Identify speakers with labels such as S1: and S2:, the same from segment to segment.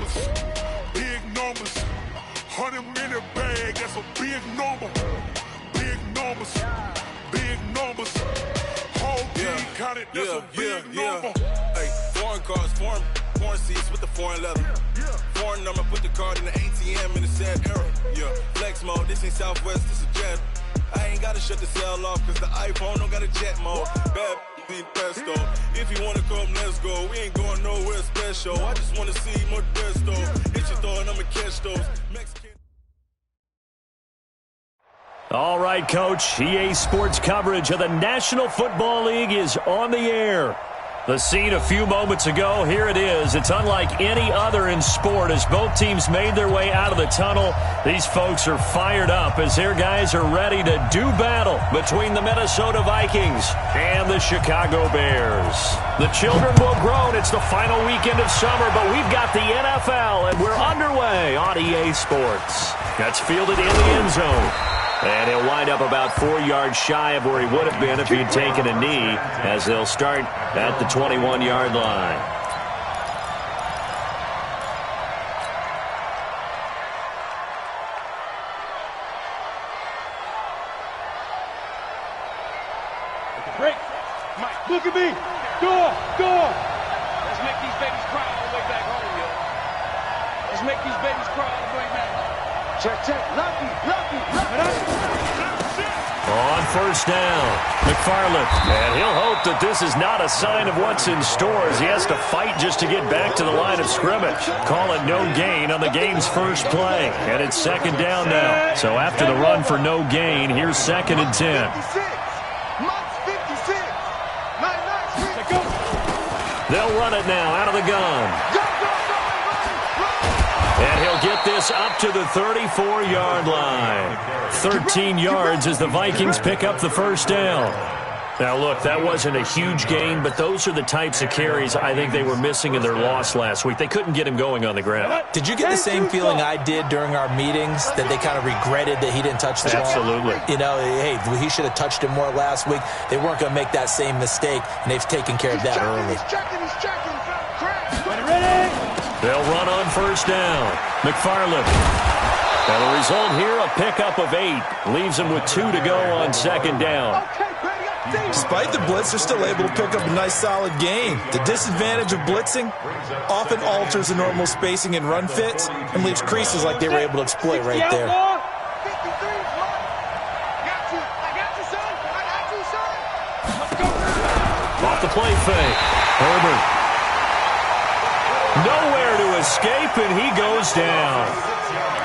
S1: numbers, big numbers. 100-minute bag, that's a big number. Big numbers, big numbers. Whole team counted, that's a big number.
S2: Hey, foreign cars, foreign seats with the foreign leather. Foreign number, put the card in the ATM in the sad era. Yeah, flex mode, this ain't Southwest, this is Jet. I ain't gotta shut the cell off, cause the iPhone don't got a jet mode. Bad need pesto. If you wanna come, let's go. We ain't going nowhere special. I just wanna see more Modesto. Hit your throw and I'ma catch those. Mexican.
S3: All right, Coach. EA Sports coverage of the National Football League is on the air. The scene a few moments ago, here it is. It's unlike any other in sport as both teams made their way out of the tunnel. These folks are fired up as their guys are ready to do battle between the Minnesota Vikings and the Chicago Bears. The children will groan. It's the final weekend of summer, but we've got the NFL, and we're underway on EA Sports. That's fielded in the end zone. And he'll wind up about 4 yards shy of where he would have been if he'd taken a knee, as they'll start at the 21-yard line.
S4: Break. Mike, look at me. Door. Let's make these babies cry all the way back home, yo. Let's make these babies cry all the way back home. Check. Lucky.
S3: On first down, McFarland. And he'll hope that this is not a sign of what's in store as he has to fight just to get back to the line of scrimmage. Call it no gain on the game's first play. And it's second down now. So after the run for no gain, here's 2nd and 10. They'll run it now out of the gun. And he'll get this up to the 34-yard line. 13 yards as the Vikings pick up the first down. Now, look, that wasn't a huge gain, but those are the types of carries I think they were missing in their loss last week. They couldn't get him going on the ground.
S5: Did you get the same feeling I did during our meetings, that they kind of regretted that he didn't touch the ball?
S3: Absolutely.
S5: You know, hey, he should have touched it more last week. They weren't going to make that same mistake, and they've taken care of that early.
S4: He's checking. Ready?
S3: They'll run on first down. McFarland. And the result here, a pickup of 8. Leaves him with 2 to go on second down.
S6: Despite the blitz, they're still able to pick up a nice, solid gain. The disadvantage of blitzing often alters the normal spacing and run fits and leaves creases like they were able to exploit right there.
S3: Off the play fake. Herbert. Nowhere to escape, and he goes down.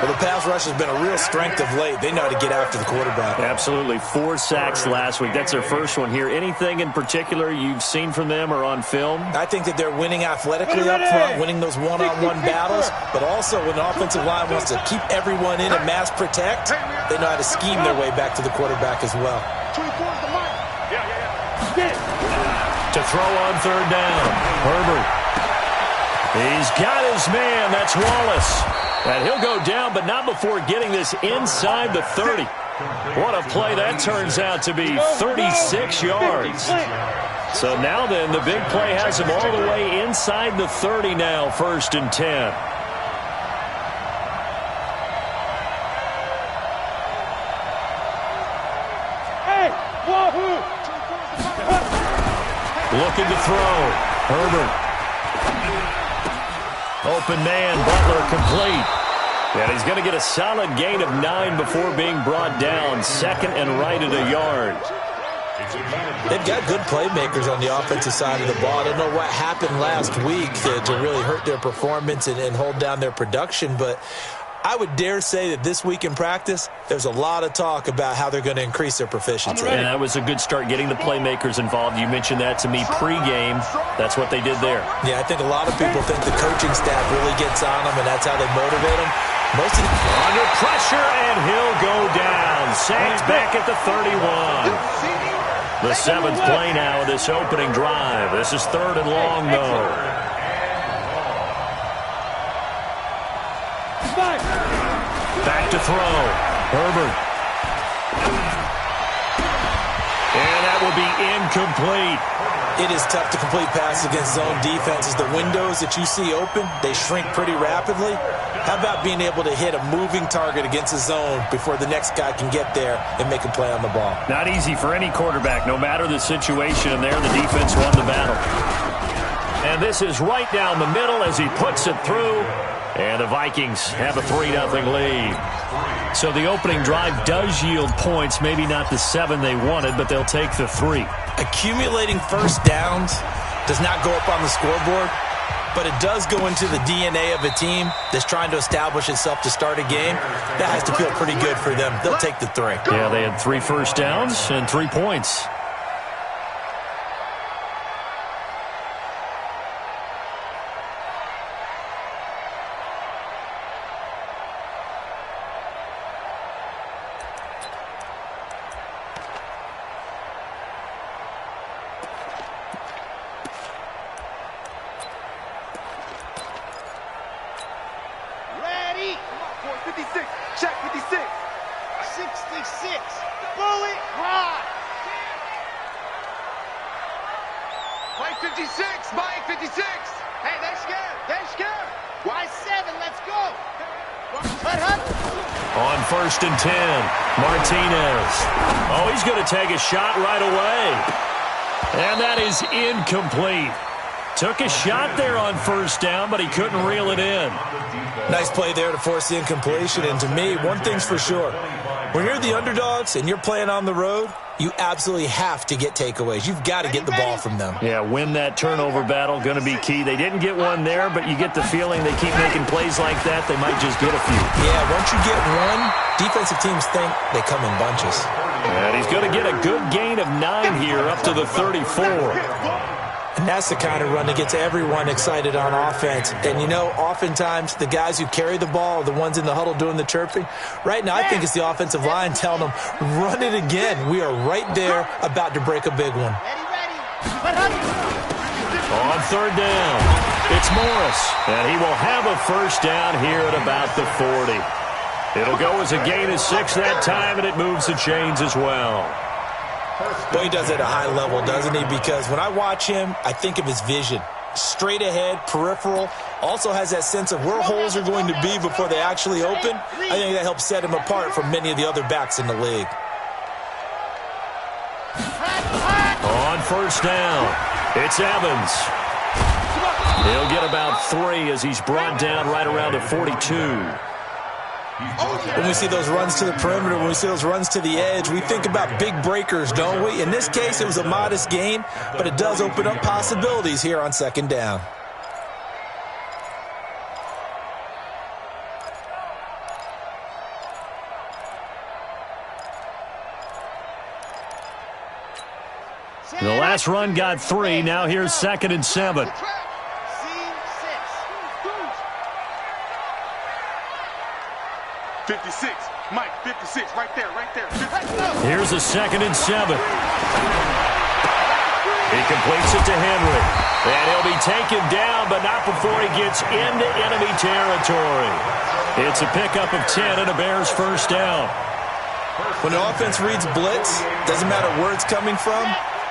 S5: Well, the pass rush has been a real strength of late. They know how to get after the quarterback.
S3: Absolutely. 4 sacks last week. That's their first one here. Anything in particular you've seen from them or on film?
S5: I think that they're winning athletically up front, winning those one-on-one battles, but also when the offensive line wants to keep everyone in and mass protect, they know how to scheme their way back to the quarterback as well.
S3: To throw on third down, Herbert. He's got his man. That's Wallace. And he'll go down, but not before getting this inside the 30. What a play that turns out to be, 36 yards. So now then, the big play has him all the way inside the 30 now, 1st and 10. Looking to throw. Herbert. Open man, Butler complete. And he's going to get a solid gain of 9 before being brought down. 2nd and right at a yard.
S5: They've got good playmakers on the offensive side of the ball. I don't know what happened last week to really hurt their performance and hold down their production, but I would dare say that this week in practice, there's a lot of talk about how they're going to increase their proficiency.
S3: And that was a good start, getting the playmakers involved. You mentioned that to me pregame. That's what they did there.
S5: Yeah, I think a lot of people think the coaching staff really gets on them, and that's how they motivate them. Most of
S3: under pressure, and he'll go down. Sacked back at the 31. The 7th play now of this opening drive. This is 3rd and long, though. Back to throw. Herbert. And that will be incomplete.
S5: It is tough to complete passes against zone defenses. The windows that you see open, they shrink pretty rapidly. How about being able to hit a moving target against a zone before the next guy can get there and make a play on the ball?
S3: Not easy for any quarterback, no matter the situation. And there, the defense won the battle. And this is right down the middle as he puts it through. And the Vikings have a 3-0 lead. So the opening drive does yield points, maybe not the 7 they wanted, but they'll take the 3.
S5: Accumulating first downs does not go up on the scoreboard, but it does go into the DNA of a team that's trying to establish itself to start a game. That has to feel pretty good for them. They'll take the 3.
S3: Yeah, they had 3 first downs and 3 points. On 1st and 10, Martinez. Oh, he's going to take a shot right away. And that is incomplete. Took a shot there on 1st down, but he couldn't reel it in.
S5: Nice play there to force the incompletion. And to me, one thing's for sure. When you're the underdogs and you're playing on the road, you absolutely have to get takeaways. You've got to get the ball from them.
S3: Yeah, win that turnover battle, going to be key. They didn't get one there, but you get the feeling they keep making plays like that, they might just get a few.
S5: Yeah, once you get one, defensive teams think they come in bunches.
S3: And he's going to get a good gain of 9 here, up to the 34.
S5: And that's the kind of run that gets everyone excited on offense. And, you know, oftentimes the guys who carry the ball are the ones in the huddle doing the chirping. Right now, I think it's the offensive line telling them, run it again. We are right there about to break a big one.
S3: On 3rd down, it's Morris. And he will have a 1st down here at about the 40. It'll go as a gain of 6 that time, and it moves the chains as well.
S5: Well, he does it at a high level, doesn't he? Because when I watch him, I think of his vision. Straight ahead, peripheral. Also has that sense of where holes are going to be before they actually open. I think that helps set him apart from many of the other backs in the league.
S3: On 1st down, it's Evans. He'll get about 3 as he's brought down right around the 42.
S5: When we see those runs to the perimeter, when we see those runs to the edge, we think about big breakers, don't we? In this case, it was a modest gain, but it does open up possibilities here on 2nd down.
S3: The last run got 3. Now here's 2nd and 7.
S4: 56, Mike, 56, right there.
S3: Here's a 2nd and 7. He completes it to Henry. And he'll be taken down, but not before he gets into enemy territory. It's a pickup of 10 and a Bears 1st down.
S5: When an offense reads blitz, doesn't matter where it's coming from,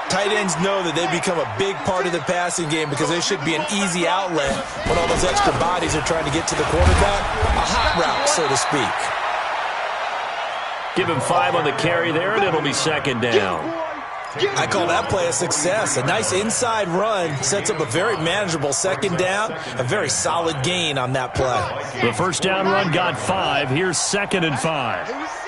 S5: tight ends know that they become a big part of the passing game because they should be an easy outlet when all those extra bodies are trying to get to the quarterback. A hot route, so to speak.
S3: Give him 5 on the carry there, and it'll be 2nd down.
S5: I call that play a success. A nice inside run sets up a very manageable 2nd down, a very solid gain on that play.
S3: The 1st down run got 5. Here's 2nd and 5.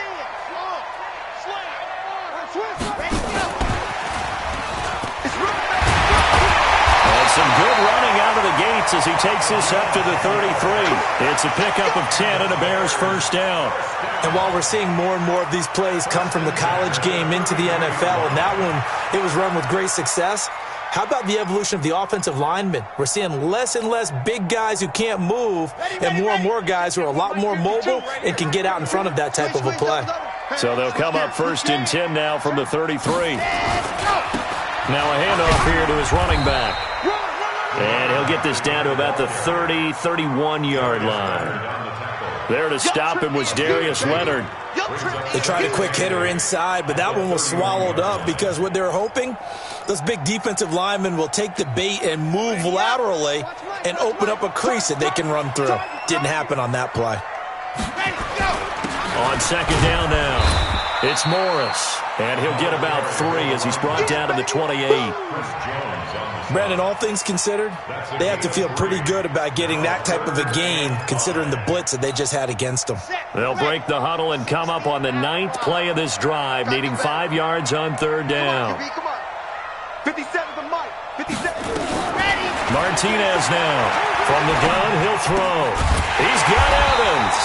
S3: Some good running out of the gates as he takes this up to the 33. It's a pickup of 10 and a Bears 1st down.
S5: And while we're seeing more and more of these plays come from the college game into the NFL, and that one, it was run with great success, how about the evolution of the offensive linemen? We're seeing less and less big guys who can't move and more guys who are a lot more mobile and can get out in front of that type of a play.
S3: So they'll come up 1st and 10 now from the 33. Now a handoff here to his running back. And he'll get this down to about the 30, 31-yard line. There to stop him was Darius Leonard.
S5: They tried a quick hitter inside, but that one was swallowed up because what they're hoping, those big defensive linemen will take the bait and move laterally and open up a crease that they can run through. Didn't happen on that play.
S3: On second down now, it's Morris, and he'll get about 3 as he's brought down to the 28.
S5: Brandon, all things considered, they have to feel pretty good about getting that type of a gain considering the blitz that they just had against them.
S3: They'll break the huddle and come up on the 9th play of this drive, needing 5 yards on third down.
S4: 57 to Mike. 57.
S3: Martinez now. From the gun, he'll throw. He's got Evans.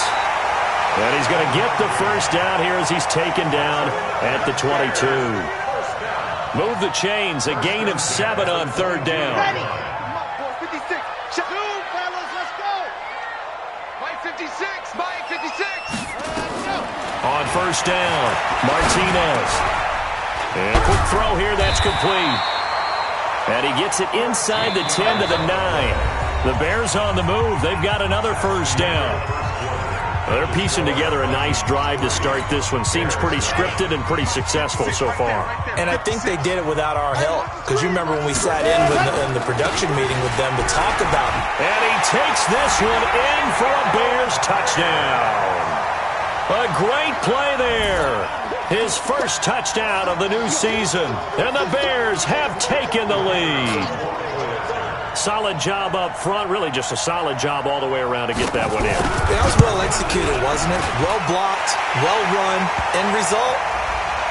S3: And he's going to get the first down here as he's taken down at the 22. Move the chains, a gain of 7 on third down.
S4: 56. Two, fellas, let's go. Mike 56. Mike 56.
S3: On first down, Martinez. And a quick throw here, that's complete. And he gets it inside the 10 to the 9. The Bears on the move. They've got another first down. They're piecing together a nice drive to start this one. Seems pretty scripted and pretty successful so far.
S5: And I think they did it without our help. Because you remember when we sat in the production meeting with them to talk about it.
S3: And he takes this one in for a Bears touchdown. A great play there. His first touchdown of the new season. And the Bears have taken the lead. Solid job up front. Really just a solid job all the way around to get that one in.
S5: That was well executed, wasn't it? Well blocked, well run. End result,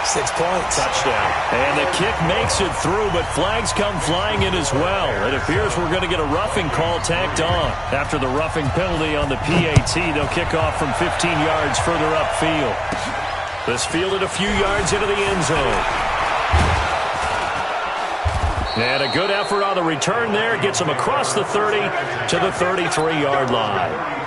S5: 6 points.
S3: Touchdown. And the kick makes it through, but flags come flying in as well. It appears we're going to get a roughing call tacked on. After the roughing penalty on the PAT, they'll kick off from 15 yards further upfield. This fielded a few yards into the end zone. And a good effort on the return there. Gets him across the 30 to the 33-yard line.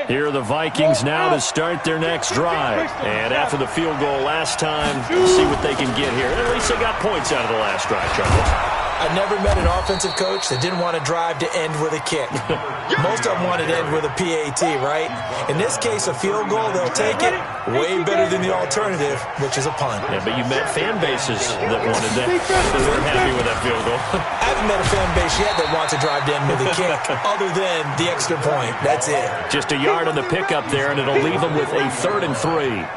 S3: Here are the Vikings now to start their next drive. And after the field goal last time, we'll see what they can get here. At least they got points out of the last drive, Charles.
S5: I've never met an offensive coach that didn't want to drive to end with a kick. Most of them wanted to end with a PAT, right? In this case, a field goal, they'll take it. Way better than the alternative, which is a punt.
S3: Yeah, but you met fan bases that wanted that. They weren't happy with that field goal.
S5: I haven't met a fan base yet that wants to drive to end with a kick, other than the extra point. That's it.
S3: Just a yard on the pickup there, and it'll leave them with a 3rd and 3.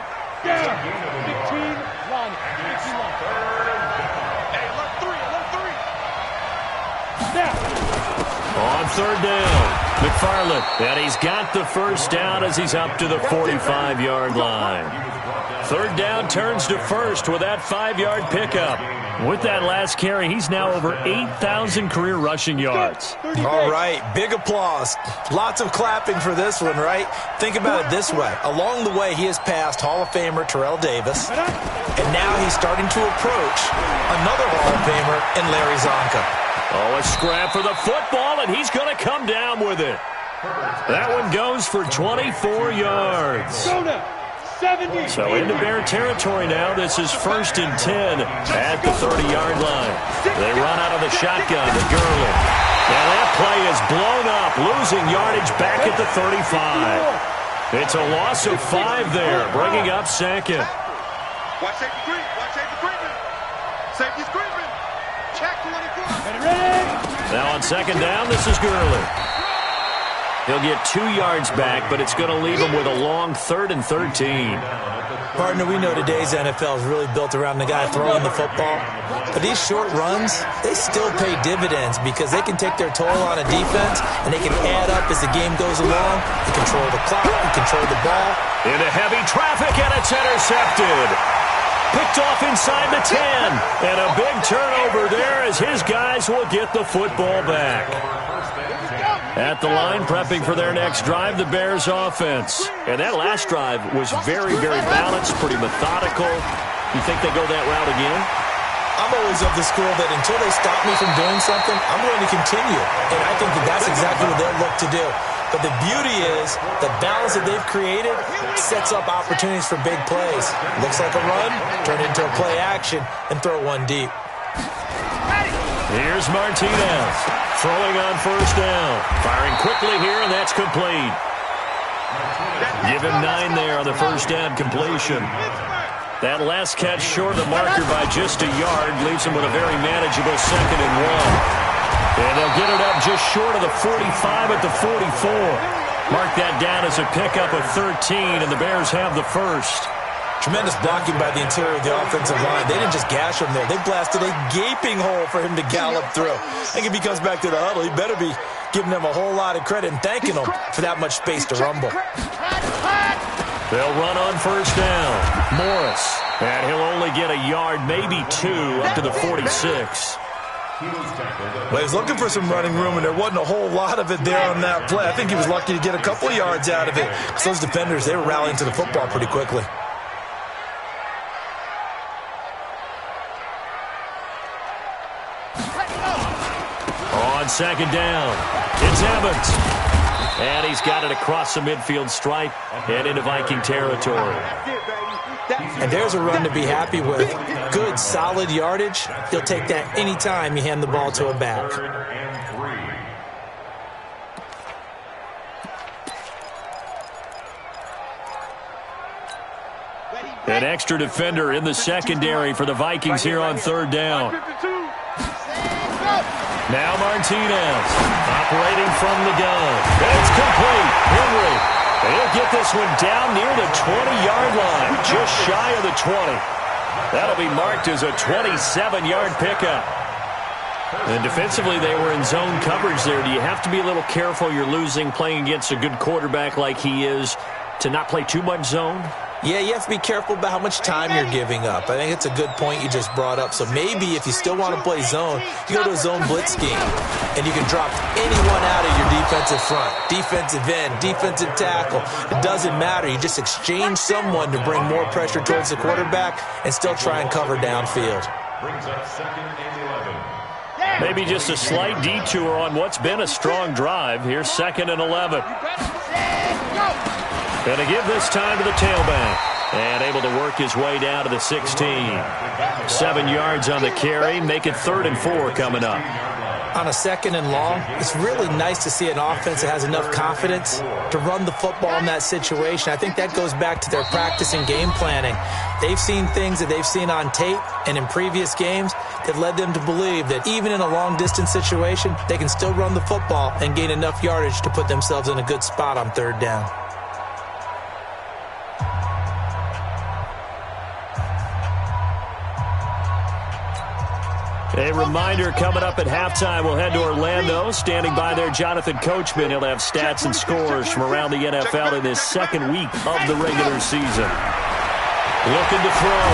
S3: On third down, McFarland, and he's got the first down as he's up to the 45-yard line. Third down turns to first with that 5-yard pickup. With that last carry, he's now over 8,000 career rushing yards.
S5: All right, big applause. Lots of clapping for this one, right? Think about it this way. Along the way, he has passed Hall of Famer Terrell Davis, and now he's starting to approach another Hall of Famer in Larry Zonka.
S3: Oh, a scrap for the football, and he's going to come down with it. That one goes for 24 yards. So into Bear territory now. This is 1st and 10 at the 30-yard line. They run out of the shotgun to Gurley. Now that play is blown up, losing yardage back at the 35. It's a loss of 5 there, bringing up 2nd.
S4: Watch safety creep. Watch safety creeping. Safety's creeping. Check 24.
S3: Now on 2nd down, this is Gurley. He'll get 2 yards back, but it's going to leave him with a long 3rd and 13.
S5: Partner, we know today's NFL is really built around the guy throwing the football. But these short runs, they still pay dividends because they can take their toll on a defense, and they can add up as the game goes along. They control the clock, they control the ball.
S3: Into heavy traffic, and it's intercepted. Picked off inside the 10. And a big turnover there as his guys will get the football back. At the line, prepping for their next drive, the Bears offense. And that last drive was very, very balanced, pretty methodical. You think they go that route again?
S5: I'm always of the school that until they stop me from doing something, I'm going to continue. And I think that that's exactly what they'll look to do. But the beauty is the balance that they've created sets up opportunities for big plays. Looks like a run, turn into a play action, and throw one deep.
S3: Here's Martinez throwing on first down. Firing quickly here, and that's complete. Give him 9 there on the first down completion. That last catch short of the marker by just a yard leaves him with a very manageable 2nd and 1. And they'll get it up just short of the 45 at the 44. Mark that down as a pickup of 13, and the Bears have the first.
S5: Tremendous blocking by the interior of the offensive line. They didn't just gash him there. They blasted a gaping hole for him to gallop through. I think if he comes back to the huddle, he better be giving them a whole lot of credit and thanking them for that much space to rumble.
S3: They'll run on first down. Morris. And he'll only get a yard, maybe 2, up to the 46.
S6: Well, he was looking for some running room, and there wasn't a whole lot of it there on that play. I think he was lucky to get a couple of yards out of it. So those defenders, they were rallying to the football pretty quickly.
S3: On second down, it's Evans. And he's got it across the midfield stripe and into Viking territory.
S5: And there's a run to be happy with. Good, solid yardage. He'll take that anytime you hand the ball to a back.
S3: An extra defender in the secondary for the Vikings here on third down. Now Martinez operating from the gun. It's complete. Henry. He'll get this one down near the 20-yard line, just shy of the 20. That'll be marked as a 27-yard pickup. And defensively, they were in zone coverage there. Do you have to be a little careful? You're losing playing against a good quarterback like he is to not play too much zone?
S5: Yeah, you have to be careful about how much time you're giving up. I think it's a good point you just brought up. So maybe if you still want to play zone, you go to a zone blitz scheme, and you can drop anyone out of your defensive front, defensive end, defensive tackle. It doesn't matter. You just exchange someone to bring more pressure towards the quarterback and still try and cover downfield.
S3: Maybe just a slight detour on what's been a strong drive. Here's 2nd and 11. Going to give this time to the tailback. And able to work his way down to the 16. 7 yards on the carry. Make it 3rd and 4 coming up.
S5: On a 2nd and long, it's really nice to see an offense that has enough confidence to run the football in that situation. I think that goes back to their practice and game planning. They've seen things that they've seen on tape and in previous games that led them to believe that even in a long-distance situation, they can still run the football and gain enough yardage to put themselves in a good spot on 3rd down.
S3: A reminder coming up at halftime, we'll head to Orlando. Standing by there, Jonathan Coachman. He'll have stats and scores from around the NFL in this 2nd week of the regular season. Looking to throw.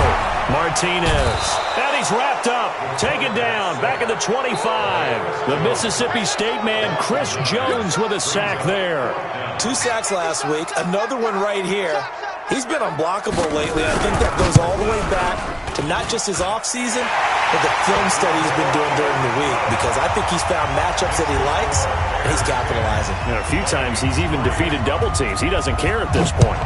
S3: Martinez. And he's wrapped up. Taken down. Back at the 25. The Mississippi State man, Chris Jones, with a sack there.
S5: 2 sacks last week. Another one right here. He's been unblockable lately. I think that goes all the way back to not just his offseason, but the film study he's been doing during the week, because I think he's found matchups that he likes, and he's capitalizing.
S3: And a few times he's even defeated double teams. He doesn't care at this point.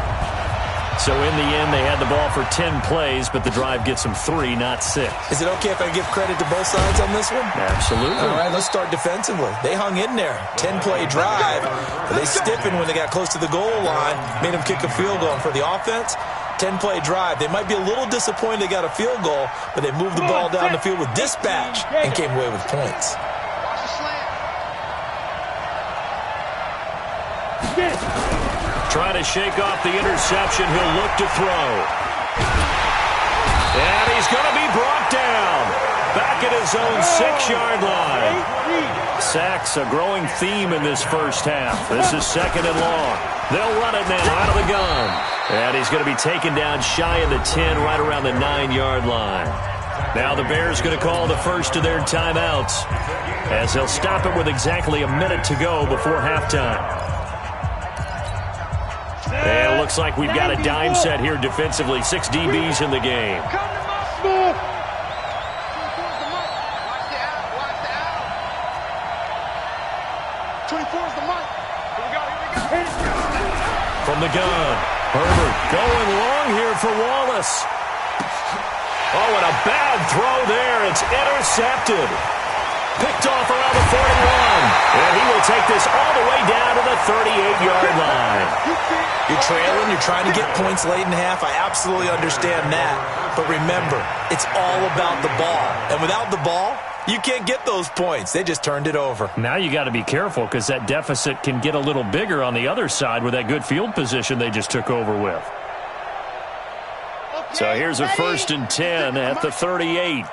S3: So in the end, they had the ball for 10 plays, but the drive gets them 3, not 6.
S5: Is it okay if I give credit to both sides on this one?
S3: Absolutely.
S5: All right, let's start defensively. They hung in there. 10-play drive. But they stiffened when they got close to the goal line, made them kick a field goal. And for the offense, 10-play drive. They might be a little disappointed they got a field goal, but they moved the ball down the field with dispatch and came away with points.
S3: Trying to shake off the interception. He'll look to throw. And he's going to be brought down. Back at his own 6-yard line. Sacks, a growing theme in this first half. This is 2nd and long. They'll run it now out of the gun. And he's going to be taken down shy of the 10, right around the 9-yard line. Now the Bears going to call the first of their timeouts, as they'll stop it with exactly a minute to go before halftime. And it looks like we've got a dime set here defensively. 6 DBs in the game.
S4: 24's the mic. Here we go.
S3: From the gun, Herbert going long here for Wallace. Oh, and a bad throw there. It's intercepted. Picked off around the 41. And he will take this all the way down to the 38-yard line.
S6: You're trailing. You're trying to get points late in half. I absolutely understand that. But remember, it's all about the ball. And without the ball, you can't get those points. They just turned it over.
S3: Now you got to be careful because that deficit can get a little bigger on the other side with that good field position they just took over with.
S4: Okay,
S3: So here's a 1st and 10 at the 38.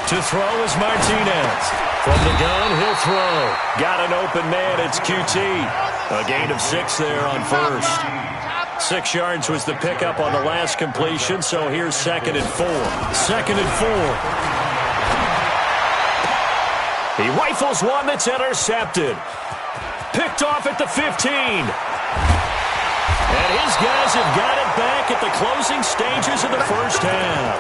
S3: To throw is Martinez. From the gun, he'll throw. Got an open man, it's QT. A gain of 6 there on first. 6 yards was the pickup on the last completion, so here's 2nd and 4. 2nd and 4. He rifles one that's intercepted. Picked off at the 15. And his guys have got it back at the closing stages of the first half.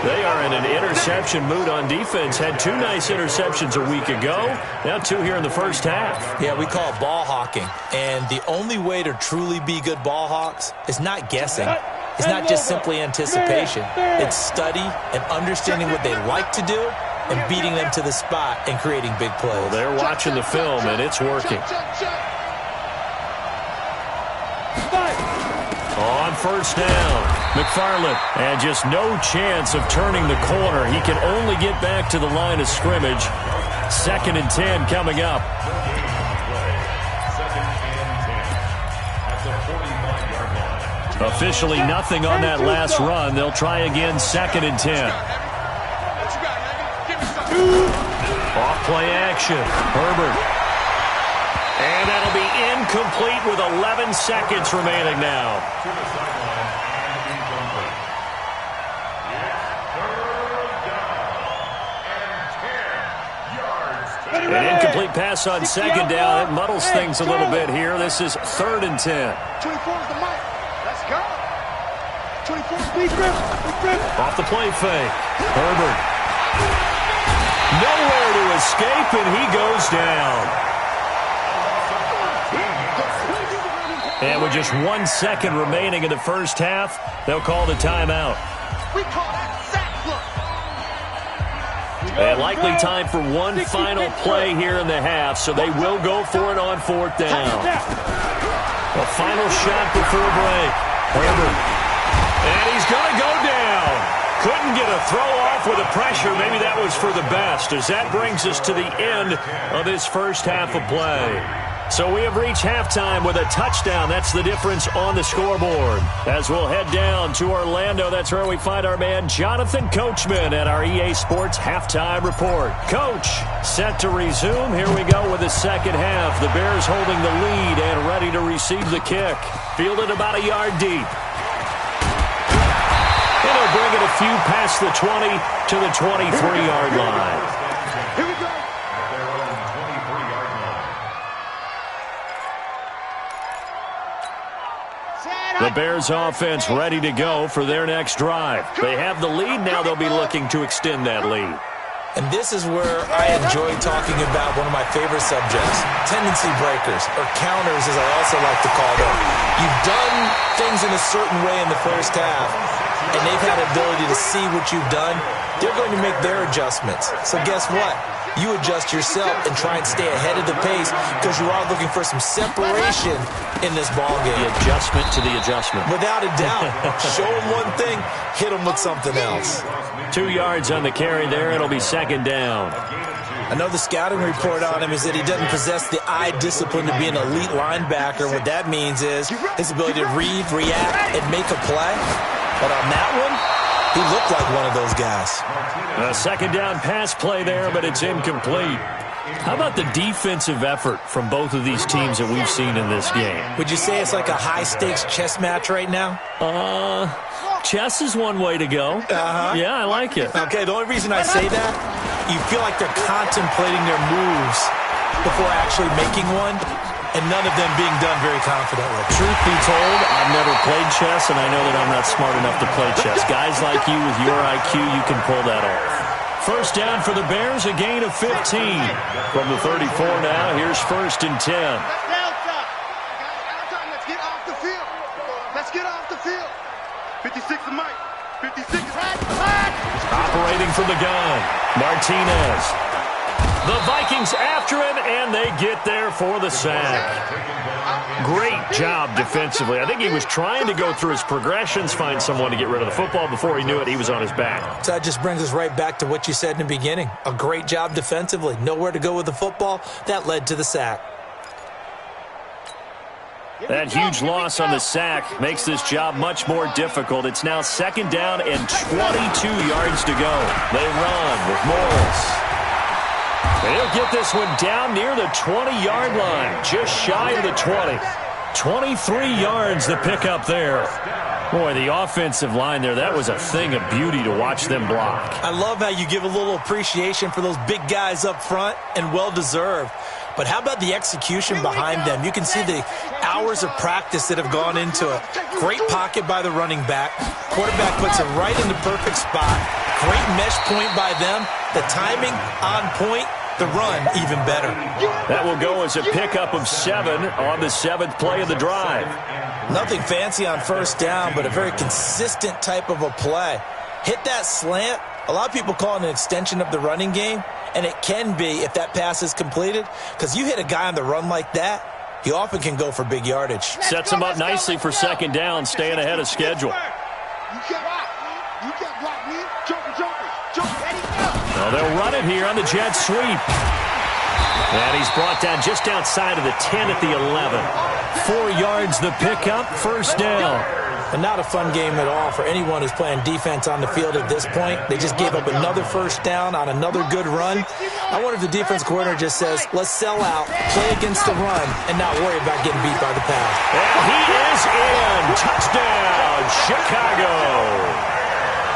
S3: They are in an interception mood on defense. Had 2 nice interceptions a week ago. Now 2 here in the first half.
S6: Yeah, we call it ball hawking. And the only way to truly be good ball hawks is not guessing. It's not just simply anticipation. It's study and understanding what they like to do and beating them to the spot and creating big plays.
S3: Well, they're watching the film, and it's working. On first down, McFarland, and just no chance of turning the corner. He can only get back to the line of scrimmage. 2nd and 10 coming up. Officially nothing on that last run. They'll try again, 2nd and 10. Off play action, Herbert. And that'll be incomplete with 11 seconds remaining now. An incomplete pass on 2nd down. It muddles things a little bit here. This is 3rd and 10.
S4: 24's the mic. Let's go. 24's speed grip.
S3: Off the play fake. Herbert. Nowhere to escape, and he goes down. And with just 1 second remaining in the first half, they'll call the timeout.
S4: We call that sack look.
S3: And likely time for one final play here in the half, so they will go for it on 4th down. A final shot before break. Herbert. And he's going to go down. Couldn't get a throw off with the pressure. Maybe that was for the best, as that brings us to the end of this first half of play. So we have reached halftime with a touchdown. That's the difference on the scoreboard. As we'll head down to Orlando, that's where we find our man Jonathan Coachman at our EA Sports Halftime Report. Coach, set to resume. Here we go with the second half. The Bears holding the lead and ready to receive the kick. Fielded about a yard deep. And he'll bring it a few past the 20 to the 23-yard line.
S4: Here we go.
S3: The Bears offense ready to go for their next drive. They have the lead. Now they'll be looking to extend that lead.
S6: And this is where I enjoy talking about one of my favorite subjects, tendency breakers, or counters as I also like to call them. You've done things in a certain way in the first half, and they've had the ability to see what you've done. They're going to make their adjustments. So guess what? You adjust yourself and try and stay ahead of the pace because you are looking for some separation in this ballgame.
S3: The adjustment to the adjustment.
S6: Without a doubt. Show them one thing, hit them with something else.
S3: 2 yards on the carry there. It'll be second down.
S6: I know the scouting report on him is that he doesn't possess the eye discipline to be an elite linebacker. What that means is his ability to read, react, and make a play. But on that one, he looked like one of those guys.
S3: A second down pass play there, but it's incomplete. How about the defensive effort from both of these teams that we've seen in this game?
S6: Would you say it's like a high-stakes chess match right now?
S3: Chess is one way to go. Yeah, I like it.
S6: Okay, the only reason I say that, you feel like they're contemplating their moves before actually making one.
S5: and none of them being done very confidently.
S3: Truth be told, I've never played chess, and I know that I'm not smart enough to play chess. Guys like you with your IQ, you can pull that off. First down for the Bears, a gain of 15. From the 34 now, here's 1st and 10.
S4: Let's get off the field. Let's get off the field. 56 is Mike. 56 is hot.
S3: Operating from the gun, Martinez. The Vikings after him, and they get there for the sack. Great job defensively. I think he was trying to go through his progressions, find someone to get rid of the football. Before he knew it, he was on his back.
S5: So that just brings us right back to what you said in the beginning. A great job defensively. Nowhere to go with the football. That led to the sack.
S3: That huge loss on the sack makes this job much more difficult. It's now 2nd down and 22 yards to go. They run with Morris. They'll get this one down near the 20-yard line, just shy of the 20. 23 yards the pick up there. Boy, the offensive line there, that was a thing of beauty to watch them block.
S5: I love how you give a little appreciation for those big guys up front, and well-deserved. But how about the execution behind them? You can see the hours of practice that have gone into it. Great pocket by the running back. Quarterback puts it right in the perfect spot. Great mesh point by them. The timing on point. The run even better.
S3: That will go as a pickup of 7 on the 7th play of the drive.
S5: Nothing fancy on 1st down, but a very consistent type of a play. Hit that slant. A lot of people call it an extension of the running game, and it can be if that pass is completed, because you hit a guy on the run like that, he often can go for big yardage.
S3: Sets him up nicely for 2nd down, staying ahead of schedule. Well, they'll run it here on the jet sweep. And he's brought down just outside of the 10 at the 11. 4 yards the pickup, 1st down.
S5: And not a fun game at all for anyone who's playing defense on the field at this point. They just gave up another 1st down on another good run. I wonder if the defense coordinator just says, let's sell out, play against the run, and not worry about getting beat by the pass.
S3: And he is in. Touchdown, Chicago.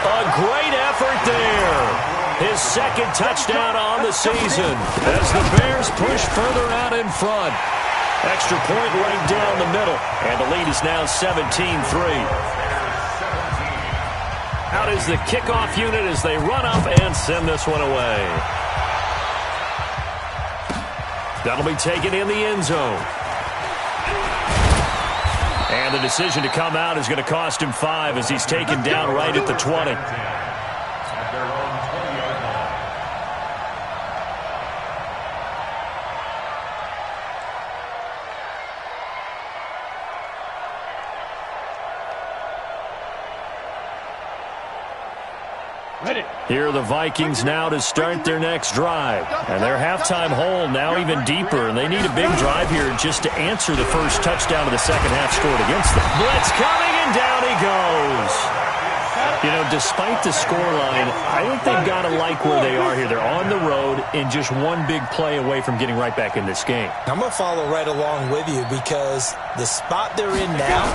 S3: A great effort there. His 2nd touchdown on the season as the Bears push further out in front. Extra point right down the middle, and the lead is now 17-3. Out is the kickoff unit as they run up and send this one away. That'll be taken in the end zone. And the decision to come out is going to cost him 5 as he's taken down right at the 20. Here are the Vikings now to start their next drive. And their halftime hole now even deeper. And they need a big drive here just to answer the first touchdown of the second half scored against them. Blitz coming, and down he goes. You know, despite the scoreline, I think they've got to like where they are here. They're on the road and just one big play away from getting right back in this game.
S5: I'm going to follow right along with you because the spot they're in now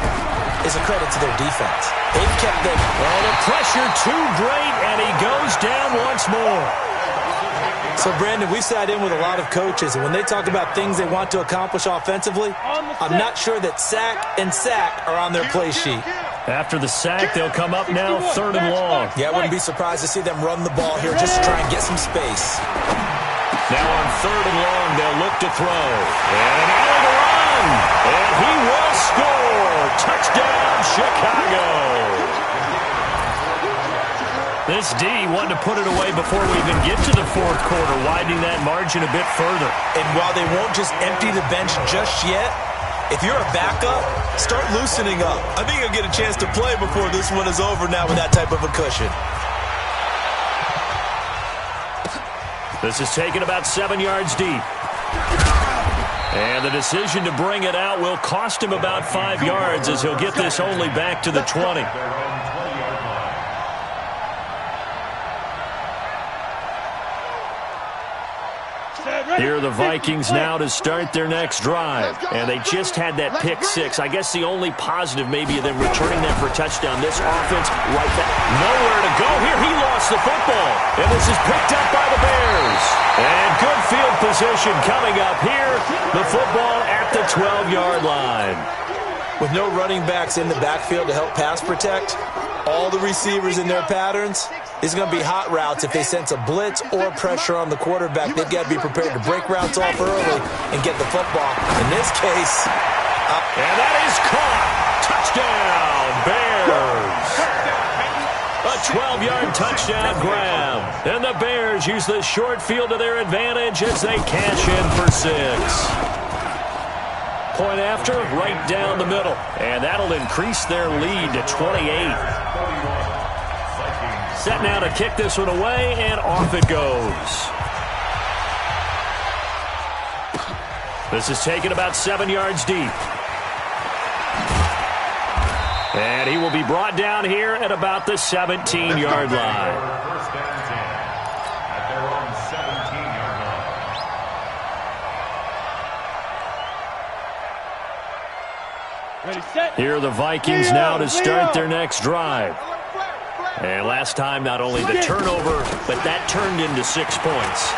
S5: is a credit to their defense. They've kept the...
S3: Well, the pressure too great, and he goes down once more.
S5: So, Brandon, we've sat in with a lot of coaches, and when they talk about things they want to accomplish offensively, I'm not sure that sack and sack are on their play sheet.
S3: After the sack, they'll come up now 3rd and long.
S5: Yeah, I wouldn't be surprised to see them run the ball here just to try and get some space.
S3: Now on 3rd and long, they'll look to throw. And an alley to run. And he will score. Touchdown, Chicago. This D wanted to put it away before we even get to the 4th quarter, widening that margin a bit further.
S5: And while they won't just empty the bench just yet, if you're a backup, start loosening up. I think you'll get a chance to play before this one is over now with that type of a cushion.
S3: This is taken about 7 yards deep. And the decision to bring it out will cost him about 5 yards as he'll get this only back to the 20.
S4: Stand
S3: Here are the Vikings now to start their next drive. And they just had that pick six. I guess the only positive maybe of them returning that for a touchdown. This offense right back. Nowhere to go here. He lost the football. And this is picked up by the Bears. And good field position coming up here. The football at the 12-yard line.
S5: With no running backs in the backfield to help pass protect, all the receivers in their patterns, it's going to be hot routes. If they sense a blitz or pressure on the quarterback, they've got to be prepared to break routes off early and get the football. In this case,
S3: and that is caught. Touchdown, Bears. A 12-yard touchdown grab. And the Bears use the short field to their advantage as they cash in for 6. Point after, right down the middle. And that'll increase their lead to 28. Set now to kick this one away, and off it goes. This is taken about 7 yards deep. And he will be brought down here at about the 17-yard line. Here are the Vikings now to start their next drive. And last time, not only the turnover, but that turned into 6 points.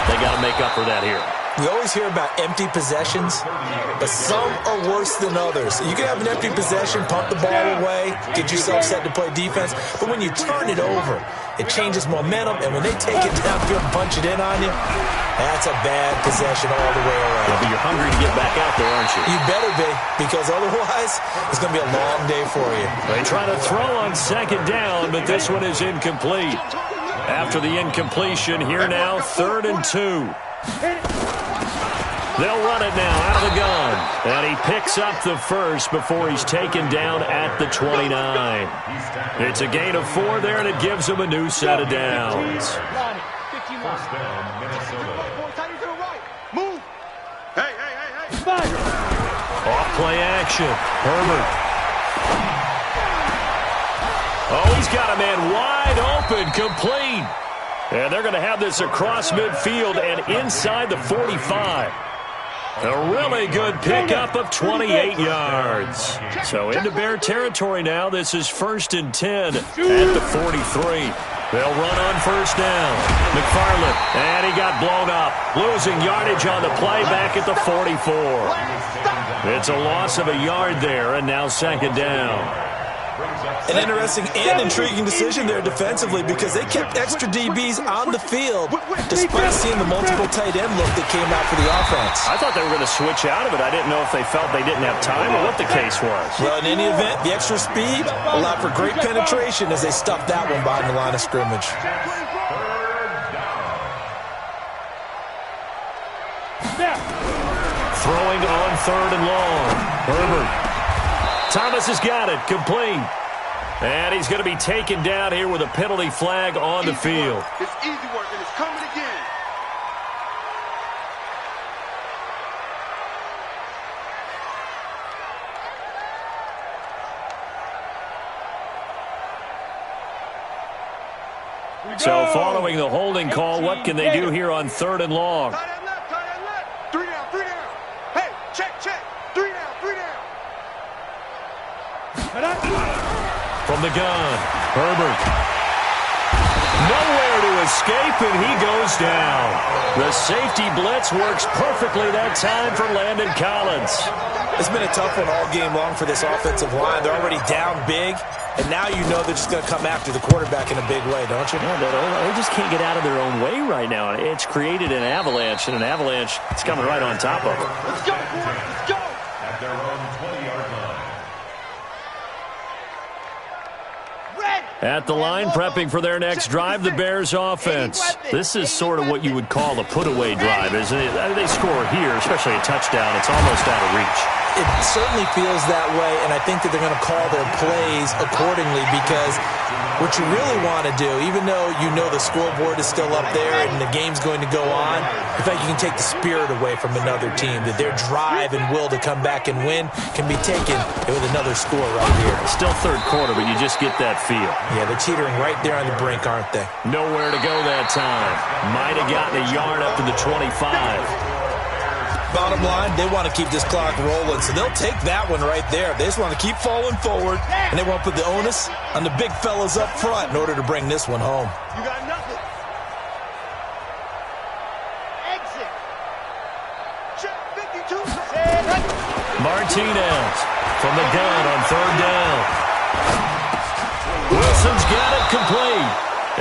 S3: They got to make up for that here.
S5: We always hear about empty possessions, but some are worse than others. You can have an empty possession, pump the ball away, get yourself set to play defense, but when you turn it over, it changes momentum, and when they take it downfield and punch it in on you, that's a bad possession all the way around.
S3: Yeah, but you're hungry to get back out there, aren't you?
S5: You better be, because otherwise, it's going to be a long day for you.
S3: They try to throw on second down, but this one is incomplete. After the incompletion, here now, 3rd and 2. They'll run it now out of the gun. And he picks up the first before he's taken down at the 29. It's a gain of 4 there, and it gives him a new set of downs.
S4: First down, Minnesota. Move. Hey.
S3: Off play action. Herbert. Oh, he's got a man wide open, complete. And they're going to have this across midfield and inside the 45. A really good pickup of 28 yards. So into Bear territory now. This is 1st and 10 at the 43. They'll run on first down. McFarland, and he got blown up. Losing yardage on the play back at the 44. It's a loss of a yard there, and now 2nd down.
S5: An interesting and intriguing decision there defensively because they kept extra DBs on the field despite seeing the multiple tight end look that came out for the offense.
S3: I thought they were going to switch out of it. I didn't know if they felt they didn't have time or what the case was.
S5: Well, in any event, the extra speed allowed for great penetration as they stuffed that one behind the line of scrimmage.
S3: Throwing on 3rd and long. Herbert. Thomas has got it. Complete. And he's going to be taken down here with a penalty flag on the field.
S4: It's easy work, and it's coming again.
S3: So following the holding call, what can they do here on 3rd and long?
S4: Tight end left. 3 down. Hey, check. 3 down.
S3: From the gun, Herbert. Nowhere to escape, and he goes down. The safety blitz works perfectly that time for Landon Collins.
S5: It's been a tough one all game long for this offensive line. They're already down big, and now you know they're just going to come after the quarterback in a big way, don't you?
S3: Yeah, they just can't get out of their own way right now. It's created an avalanche, and an avalanche is coming right on top of them.
S4: Let's go, boys. Let's go.
S1: At their own 20-yard line.
S3: At the line, prepping for their next drive, the Bears offense. This is sort of what you would call a put-away drive, isn't it? They score here, especially a touchdown. It's almost out of reach.
S5: It certainly feels that way, and I think that they're going to call their plays accordingly, because what you really want to do, even though you know the scoreboard is still up there and the game's going to go on, in fact, you can take the spirit away from another team, that their drive and will to come back and win can be taken with another score right here.
S3: Still third quarter, but you just get that feel.
S5: Yeah, they're teetering right there on the brink, aren't they?
S3: Nowhere to go that time. Might have gotten a yard up to the 25.
S5: Bottom line, they want to keep this clock rolling, so they'll take that one right there. They just want to keep falling forward, and they want to put the onus on the big fellas up front in order to bring this one home.
S7: You got nothing. Exit. Check 52.
S3: Martinez from the gun on third down. Wilson's got it complete.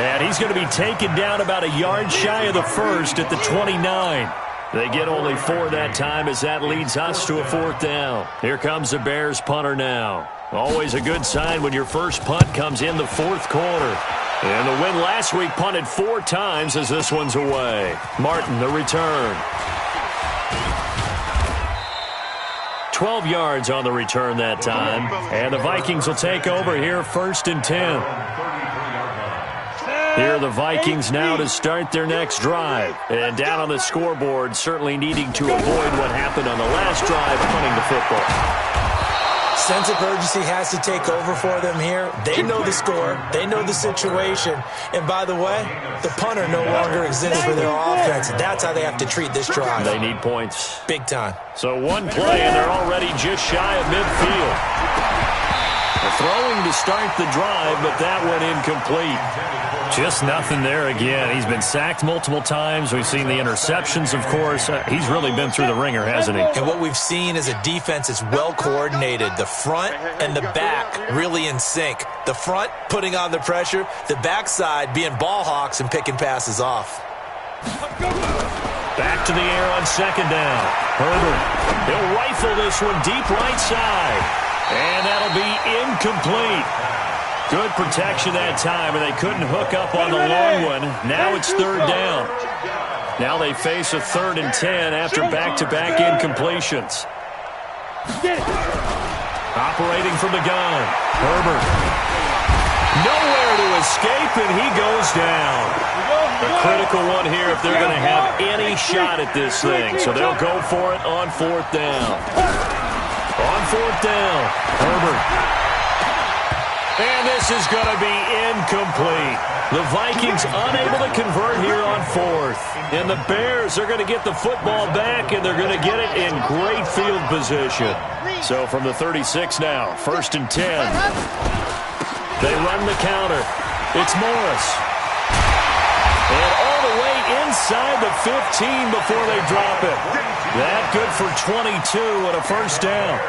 S3: And he's going to be taken down about a yard shy of the first at the 29. They get only 4 that time, as that leads us to a 4th down. Here comes the Bears punter now. Always a good sign when your first punt comes in the 4th quarter. And the win last week punted 4 times as this one's away. Martin, the return. 12 yards on the return that time. And the Vikings will take over here 1st and 10. Here are the Vikings now to start their next drive. And down on the scoreboard, certainly needing to avoid what happened on the last drive, punting the football.
S5: Sense of urgency has to take over for them here. They know the score. They know the situation. And by the way, the punter no longer exists for their offense. That's how they have to treat this drive.
S3: They need points.
S5: Big time.
S3: So one play, and they're already just shy of midfield. Throwing to start the drive, but that went incomplete. Just nothing there again. He's been sacked multiple times. We've seen the interceptions, of course. He's really been through the ringer, hasn't he?
S5: And what we've seen is a defense that's well coordinated. The front and the back really in sync. The front putting on the pressure. The backside being ball hawks and picking passes off.
S3: Back to the air on 2nd down. Herbert. He'll rifle this one deep right side. And that'll be incomplete. Good protection that time, and they couldn't hook up on the long one. Now it's 3rd down. Now they face a 3rd and 10 after back-to-back incompletions. Operating from the gun. Herbert. Nowhere to escape, and he goes down. A critical one here if they're going to have any shot at this thing. So they'll go for it on 4th down. On 4th down, Herbert. And this is going to be incomplete. The Vikings unable to convert here on 4th. And the Bears are going to get the football back, and they're going to get it in great field position. So from the 36 now, 1st and 10. They run the counter. It's Morris. And all the way inside the 15 before they drop it. That good for 22 and a 1st down.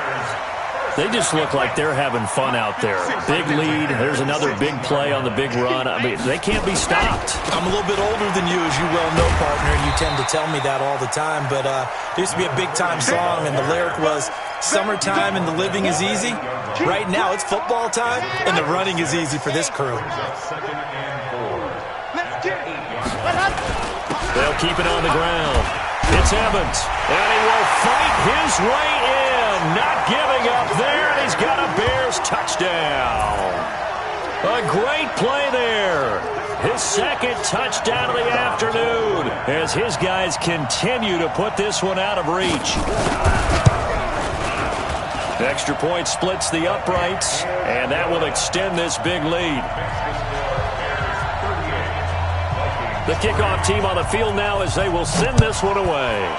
S3: They just look like they're having fun out there. Big lead. There's another big play on the big run. I mean, they can't be stopped.
S5: I'm a little bit older than you, as you well know, partner, and you tend to tell me that all the time. But there used to be a big-time song, and the lyric was, "Summertime and the living is easy." Right now, it's football time, and the running is easy for this crew.
S3: They'll keep it on the ground. It's Evans, and he will fight his way in. Not giving up there, and he's got a Bears touchdown. A great play there. His 2nd touchdown of the afternoon as his guys continue to put this one out of reach. Extra point splits the uprights, and that will extend this big lead. The kickoff team on the field now as they will send this one away.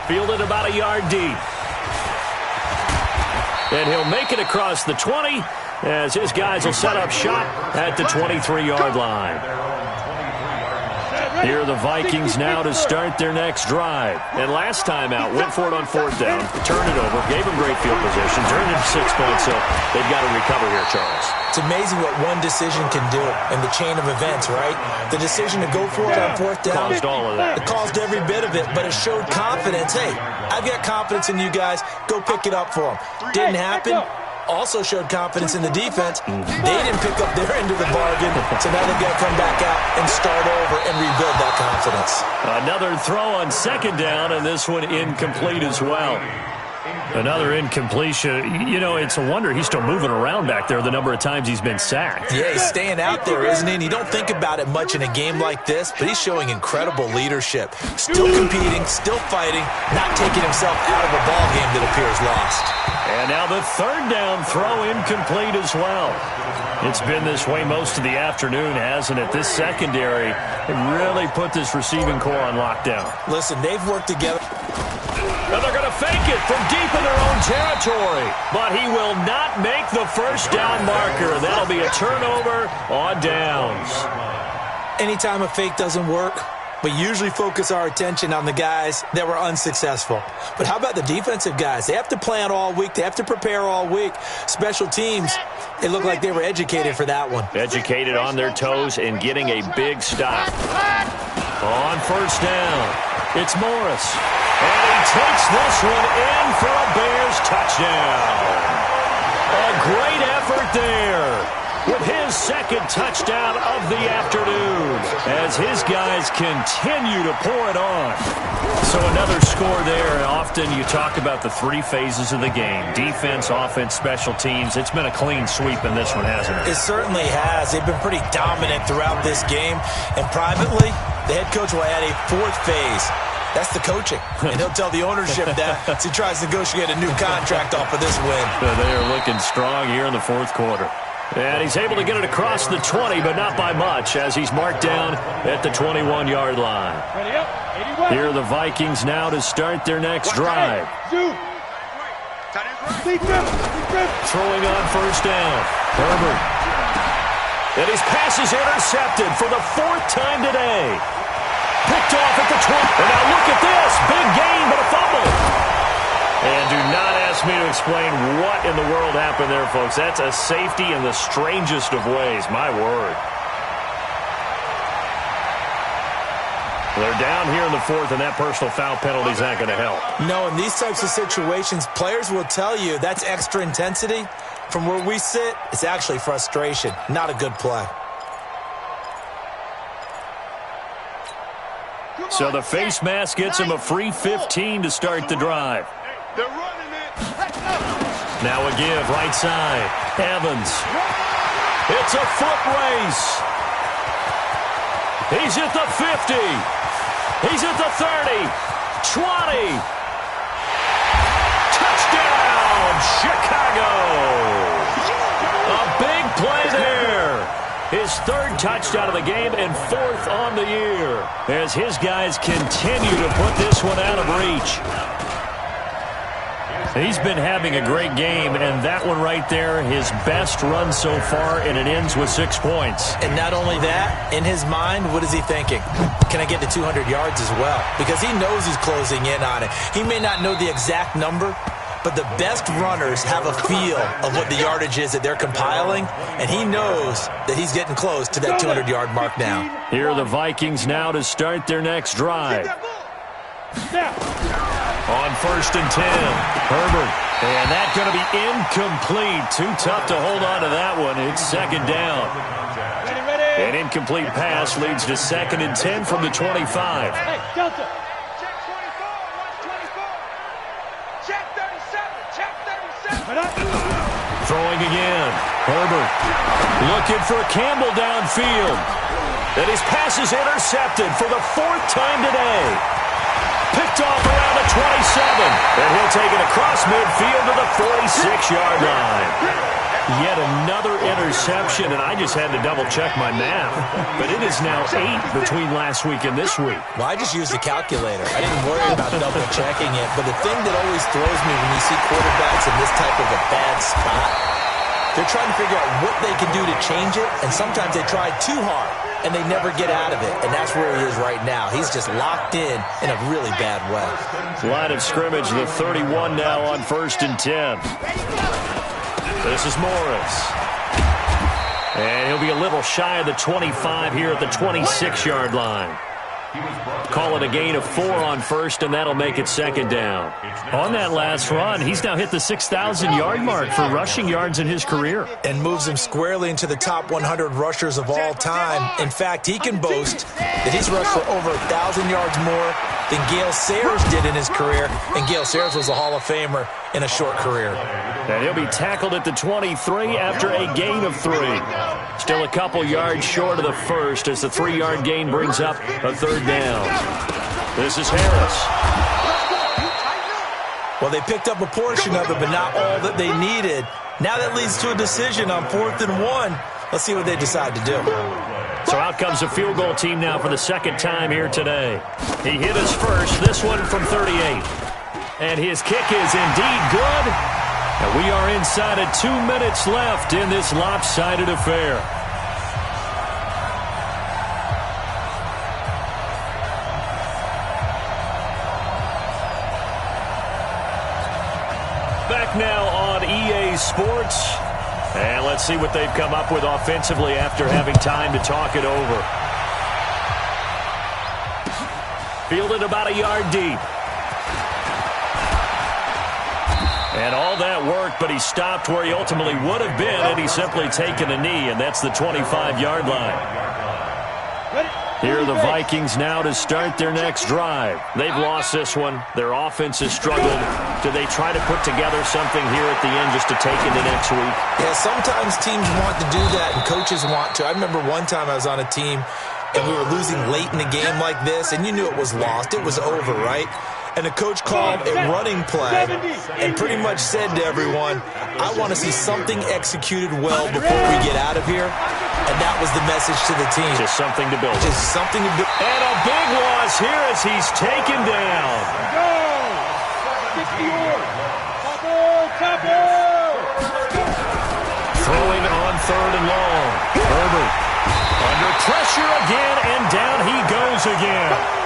S3: Fielded about a yard deep. And he'll make it across the 20 as his guys will set up shop at the 23-yard line. Here are the Vikings now to start their next drive. And last time out, went for it on 4th down, turned it over, gave them great field position, turned it to 6 points, so they've got to recover here, Charles.
S5: It's amazing what one decision can do in the chain of events, right? The decision to go for it on 4th down.
S3: Caused all of that.
S5: It caused every bit of it, but it showed confidence. Hey, I've got confidence in you guys. Go pick it up for them. Didn't happen. also showed confidence in the defense. They didn't pick up their end of the bargain, so now they've got to come back out and start over and rebuild that confidence.
S3: Another throw on second down, and this one incomplete as well. Another incompletion. You know, it's a wonder he's still moving around back there the number of times he's been sacked.
S5: Yeah, he's staying out there, isn't he? And you don't think about it much in a game like this, but he's showing incredible leadership. Still competing, still fighting, not taking himself out of a ball game that appears lost.
S3: And now the third down throw incomplete as well. It's been this way most of the afternoon, hasn't it? This secondary really put this receiving core on lockdown.
S5: Listen, they've worked together.
S3: And they're going to fake it from deep in their own territory. But he will not make the first down marker. That'll be a turnover on downs.
S5: Anytime a fake doesn't work, we usually focus our attention on the guys that were unsuccessful. But how about the defensive guys? They have to plan all week. They have to prepare all week. Special teams, it looked like they were educated for that one.
S3: Educated on their toes and getting a big stop. On first down, it's Morris. And he takes this one in for a Bears touchdown. A great effort there with his second touchdown of the afternoon as his guys continue to pour it on. So another score there. Often you talk about the three phases of the game: defense, offense, special teams. It's been a clean sweep in this one, hasn't it?
S5: It certainly has. They've been pretty dominant throughout this game. And privately, the head coach will add a fourth phase. That's the coaching. And he'll tell the ownership that as he tries to negotiate a new contract off of this win.
S3: They are looking strong here in the fourth quarter. And he's able to get it across the 20, but not by much, as he's marked down at the 21-yard line. Here are the Vikings now to start their next drive. Throwing on first down. Herbert. And his pass is intercepted for the fourth time today. Picked off at the 20. And now look at this. Big gain, but a fumble. And do not ask me to explain what in the world happened there, folks. That's a safety in the strangest of ways. My word. They're down here in the fourth, and that personal foul penalty is not going to help.
S5: No, in these types of situations, players will tell you that's extra intensity. From where we sit, it's actually frustration. Not a good play.
S3: So the face mask gets him a free 15 to start the drive.
S4: They're running it.
S3: Now a give, right side. Evans. It's a foot race. He's at the 50. He's at the 30. 20. Touchdown, Chicago. A big play there. His third touchdown of the game and fourth on the year as his guys continue to put this one out of reach. He's been having a great game, and that one right there, his best run so far, and it ends with 6 points.
S5: And not only that, in his mind, what is he thinking? Can I get to 200 yards as well? Because he knows he's closing in on it. He may not know the exact number, but the best runners have a feel of what the yardage is that they're compiling, and he knows that he's getting close to that 200-yard mark now.
S3: Here are the Vikings now to start their next drive. On first and 10, Herbert. And that's going to be incomplete. Too tough to hold on to that one. It's second down. An incomplete pass leads to second and 10 from the 25.
S4: Hey, Delta. Check 24. Watch 24. Check 37. Check 37.
S3: Throwing again. Herbert looking for Campbell downfield. And his pass is intercepted for the fourth time today. Picked off around the 27. And he'll take it across midfield to the 46-yard line. Yet another interception, and I just had to double-check my math. But it is now 8 between last week and this week.
S5: Well, I just used the calculator. I didn't worry about double-checking it. But the thing that always throws me when you see quarterbacks in this type of a bad spot, they're trying to figure out what they can do to change it, and sometimes they try too hard, and they never get out of it, and that's where he is right now. He's just locked in a really bad way.
S3: Line of scrimmage, the 31 now on first and 10. This is Morris. And he'll be a little shy of the 25 here at the 26-yard line. Call it a gain of 4 on first, and that'll make it second down. On that last run, he's now hit the 6,000-yard mark for rushing yards in his career.
S5: And moves him squarely into the top 100 rushers of all time. In fact, he can boast that he's rushed for over 1,000 yards more than Gale Sayers did in his career. And Gale Sayers was a Hall of Famer in a short career.
S3: And he'll be tackled at the 23 after a gain of 3. Still a couple yards short of the first as the 3-yard gain brings up a third down. This is Harris.
S5: Well, they picked up a portion of it, but not all that they needed. Now that leads to a decision on 4th and 1. Let's see what they decide to do.
S3: So out comes a field goal team now for the second time here today. He hit his first, this one from 38. And his kick is indeed good. And we are inside of 2 minutes left in this lopsided affair. Back now on EA Sports. And let's see what they've come up with offensively after having time to talk it over. Fielded about a yard deep. And all that worked, but he stopped where he ultimately would have been had he simply taken a knee, and that's the 25-yard line. Here are the Vikings now to start their next drive. They've lost this one. Their offense has struggled. Do they try to put together something here at the end just to take into next week?
S5: Yeah, sometimes teams want to do that, and coaches want to. I remember one time I was on a team, and we were losing late in a game like this, and you knew it was lost. It was over, right? And the coach called a running play and pretty much said to everyone, I want to see something executed well before we get out of here. And that was the message to the team.
S3: Just something to build.
S5: Just something to build.
S3: And a big loss here as he's taken down. Throwing on 3rd and long. Herbert under pressure again, and down he goes again.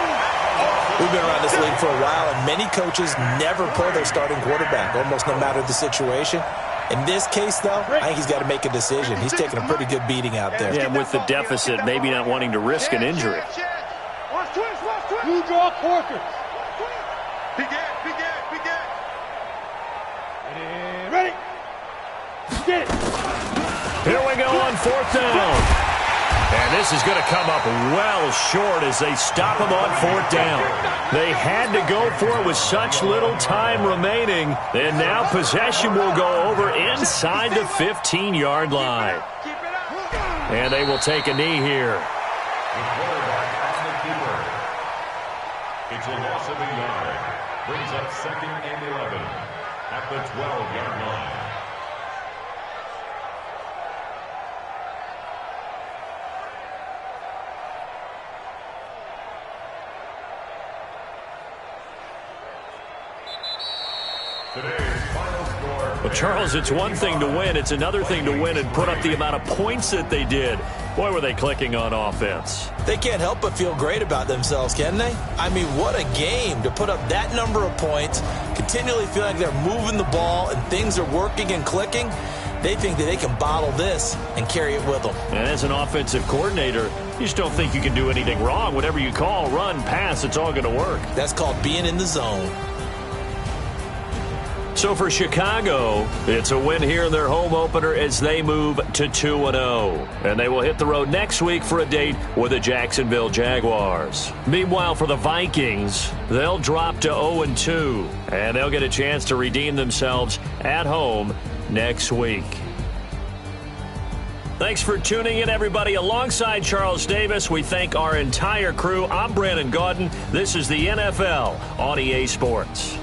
S5: We've been around this league for a while, and many coaches never pull their starting quarterback, almost no matter the situation. In this case, though, I think he's got to make a decision. He's taking a pretty good beating out there.
S3: Yeah, with the deficit, maybe not wanting to risk an injury.
S4: Blue draw Corker. Ready. Get it.
S3: Here we go on 4th down. And this is going to come up well short as they stop him on 4th down. They had to go for it with such little time remaining. And now possession will go over inside the 15-yard line. And they will take a knee here.
S8: It's a loss of a yard. Brings up 2nd and 11 at the 12-yard line.
S3: Well, Charles, it's one thing to win. It's another thing to win and put up the amount of points that they did. Boy, were they clicking on offense.
S5: They can't help but feel great about themselves, can they? I mean, what a game to put up that number of points, continually feel like they're moving the ball and things are working and clicking. They think that they can bottle this and carry it with them.
S3: And as an offensive coordinator, you just don't think you can do anything wrong. Whatever you call, run, pass, it's all going to work.
S5: That's called being in the zone.
S3: So for Chicago, it's a win here in their home opener as they move to 2-0. And they will hit the road next week for a date with the Jacksonville Jaguars. Meanwhile, for the Vikings, they'll drop to 0-2. And they'll get a chance to redeem themselves at home next week. Thanks for tuning in, everybody. Alongside Charles Davis, we thank our entire crew. I'm Brandon Gaudin. This is the NFL on EA Sports.